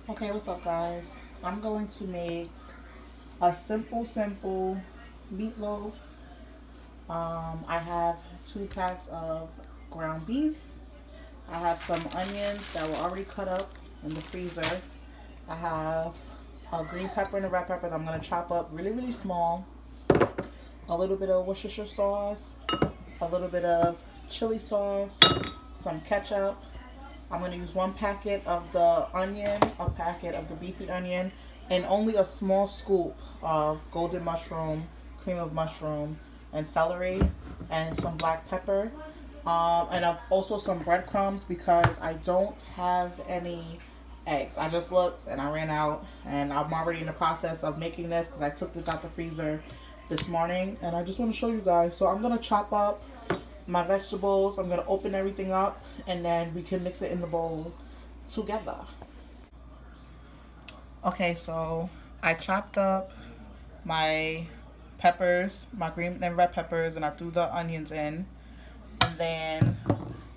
Okay, what's up, guys? I'm going to make a simple meatloaf. I have 2 packs of ground beef. I have some onions that were already cut up in the freezer. I have a green pepper and a red pepper that I'm going to chop up really small. A little bit of Worcestershire sauce, a little bit of chili sauce, some ketchup. I'm going to use 1 packet of the onion, a packet of the beefy onion, and only a small scoop of golden mushroom, cream of mushroom, and celery, and some black pepper. And also some breadcrumbs because I don't have any eggs. I just looked and I ran out, and I'm already in the process of making this because I took this out the freezer this morning, and I just want to show you guys. So I'm going to chop up my vegetables. I'm going to open everything up, and then we can mix it in the bowl together. Okay, so I chopped up my peppers, my green and red peppers, and I threw the onions in. And then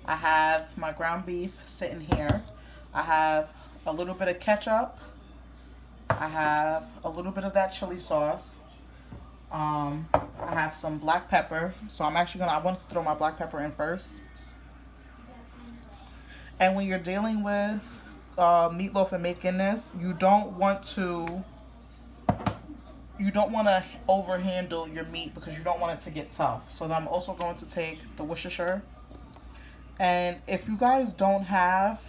I have my ground beef sitting here. I have a little bit of ketchup. I have a little bit of that chili sauce. I have some black pepper. So I want to throw my black pepper in first. And when you're dealing with meatloaf and making this, you don't want to overhandle your meat because you don't want it to get tough. So I'm also going to take the Worcestershire. And if you guys don't have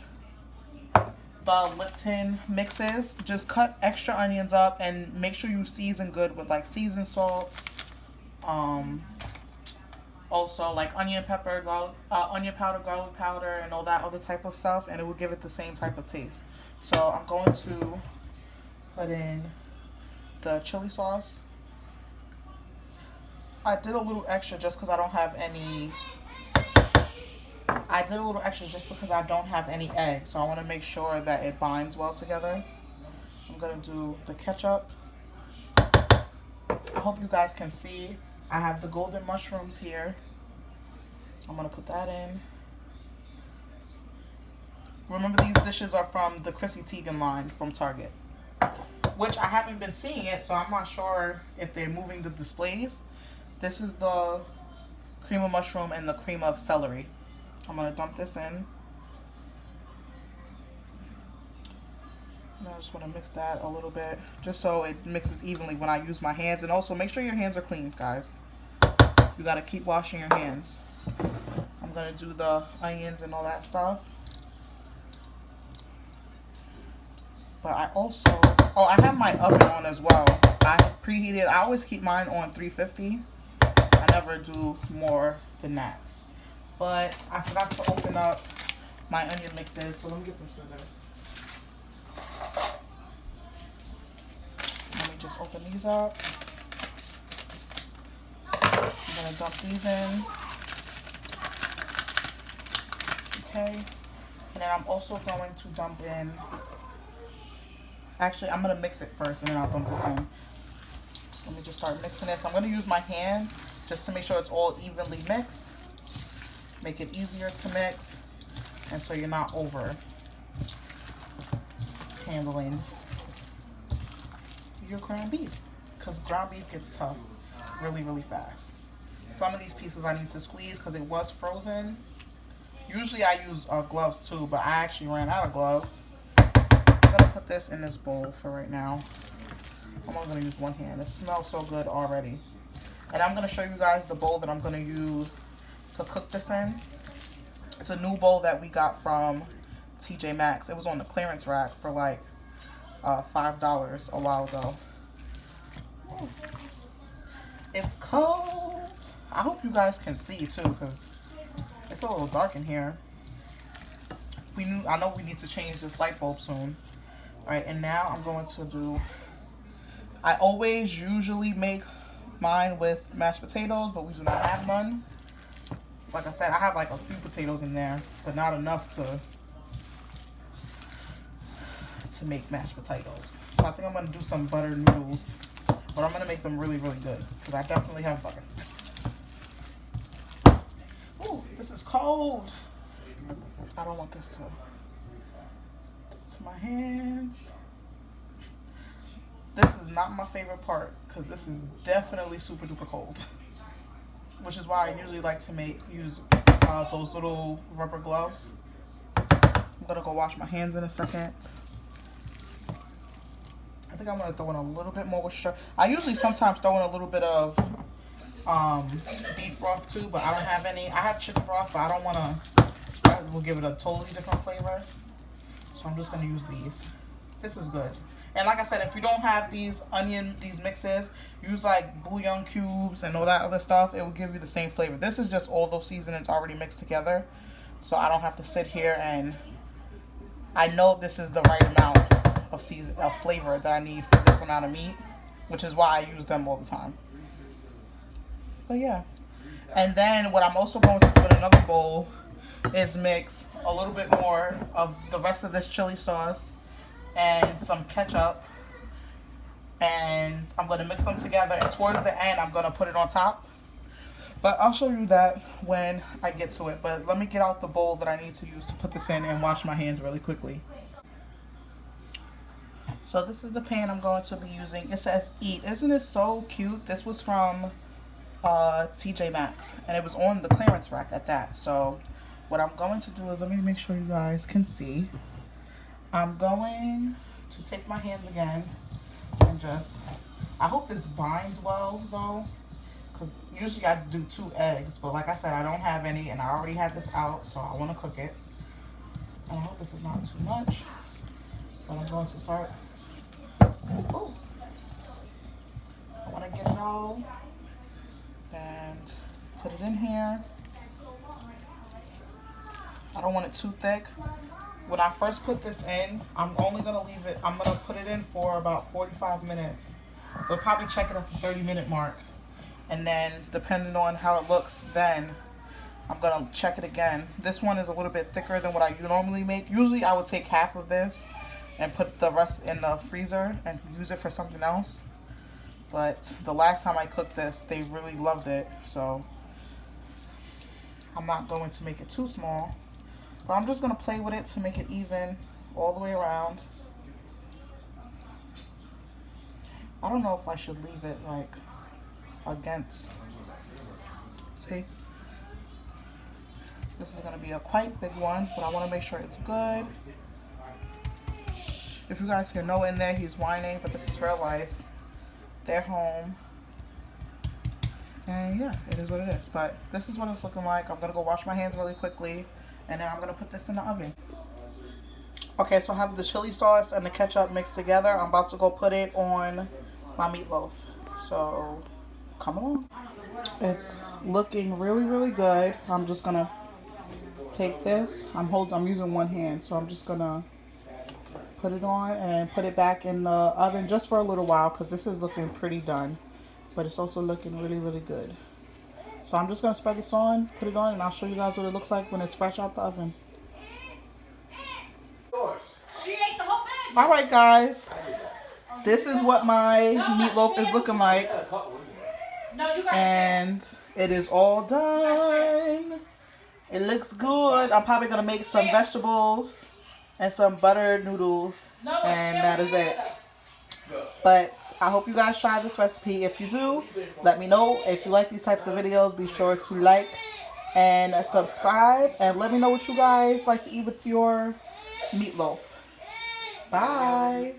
the Lipton mixes, just cut extra onions up and make sure you season good with like seasoned salts. Also like onion pepper, onion powder, garlic powder, and all that other type of stuff, and it will give it the same type of taste. So I'm going to put in the chili sauce. I did a little extra just because I don't have any. I did a little extra just because I don't have any eggs, so I want to make sure that it binds well together. I'm gonna do the ketchup. I hope you guys can see. I have the golden mushrooms here. I'm gonna put that in. Remember, these dishes are from the Chrissy Teigen line from Target, which I haven't been seeing it, so I'm not sure if they're moving the displays. This is the cream of mushroom and the cream of celery. I'm gonna dump this in. And I just want to mix that a little bit just so it mixes evenly when I use my hands. And also make sure your hands are clean, guys. You gotta keep washing your hands. I'm gonna do the onions and all that stuff. But I also, I have my oven on as well. I preheated. I always keep mine on 350. I never do more than that. But I forgot to open up my onion mixes, so let me get some scissors. Let me just open these up. I'm gonna dump these in. Okay. And then I'm also going to dump in. Actually, I'm gonna mix it first, and then I'll dump this in. Let me just start mixing this. I'm gonna use my hands just to make sure it's all evenly mixed. Make it easier to mix, and so you're not over handling your ground beef, because ground beef gets tough really fast. Some of these pieces I need to squeeze because it was frozen. Usually I use gloves too, but I actually ran out of gloves. I'm gonna put this in this bowl for right now. I'm only gonna use one hand. It smells so good already. And I'm gonna show you guys the bowl that I'm gonna use to cook this in. It's a new bowl that we got from TJ Maxx. It was on the clearance rack for like $5 a while ago. Ooh. It's cold. I hope you guys can see too, because it's a little dark in here. I know we need to change this light bulb soon. All right, and now I'm going to do. I always usually make mine with mashed potatoes, but we do not have none. Like I said, I have like a few potatoes in there, but not enough to make mashed potatoes. So I think I'm gonna do some butter noodles, but I'm gonna make them really good because I definitely have butter. Ooh, this is cold. I don't want this to wash my hands. This is not my favorite part because this is definitely super duper cold. Which is why I usually like to use those little rubber gloves. I'm gonna go wash my hands in a second. I think I'm gonna throw in a little bit more moisture. I usually sometimes throw in a little bit of beef broth too, but I don't have any. I have chicken broth, but I don't wanna. That will give it a totally different flavor. So I'm just gonna use these. This is good. And like I said, if you don't have these mixes, use like bouillon cubes and all that other stuff. It will give you the same flavor. This is just all those seasonings already mixed together. So I don't have to sit here and I know this is the right amount of flavor that I need for this amount of meat, which is why I use them all the time. But yeah. And then what I'm also going to do in another bowl is mix a little bit more of the rest of this chili sauce and some ketchup, and I'm going to mix them together, and towards the end I'm going to put it on top, but I'll show you that when I get to it. But let me get out the bowl that I need to use to put this in and wash my hands really quickly. So this is the pan I'm going to be using. It says eat. Isn't it so cute? This was from TJ Maxx, and it was on the clearance rack at that. So what I'm going to do is, let me make sure you guys can see. I'm going to take my hands again and just, I hope this binds well though, because usually I do 2 eggs, but like I said, I don't have any and I already have this out, so I want to cook it. And I hope this is not too much, but I'm going to start. Ooh. I want to get it all and put it in here. I don't want it too thick. When I first put this in, I'm only going to leave it, I'm going to put it in for about 45 minutes. We'll probably check it at the 30-minute mark. And then, depending on how it looks then, I'm going to check it again. This one is a little bit thicker than what I normally make. Usually I would take half of this and put the rest in the freezer and use it for something else. But the last time I cooked this, they really loved it. So I'm not going to make it too small. But I'm just going to play with it to make it even all the way around. I don't know if I should leave it like against. See? This is going to be a quite big one, but I want to make sure it's good. If you guys can know in there, he's whining, but this is real life. They're home. And yeah, it is what it is. But this is what it's looking like. I'm going to go wash my hands really quickly. And then I'm going to put this in the oven. Okay, so I have the chili sauce and the ketchup mixed together. I'm about to go put it on my meatloaf. So, come along. It's looking really, really good. I'm just going to take this. I'm using one hand. So I'm just going to put it on and put it back in the oven just for a little while. Because this is looking pretty done. But it's also looking really, really good. So I'm just going to spread this on, put it on, and I'll show you guys what it looks like when it's fresh out the oven. Alright guys, this is what my meatloaf is looking like. And it is all done. It looks good. I'm probably going to make some vegetables and some buttered noodles, and that is it. But I hope you guys try this recipe. If you do, let me know. If you like these types of videos, be sure to like and subscribe. And let me know what you guys like to eat with your meatloaf. Bye.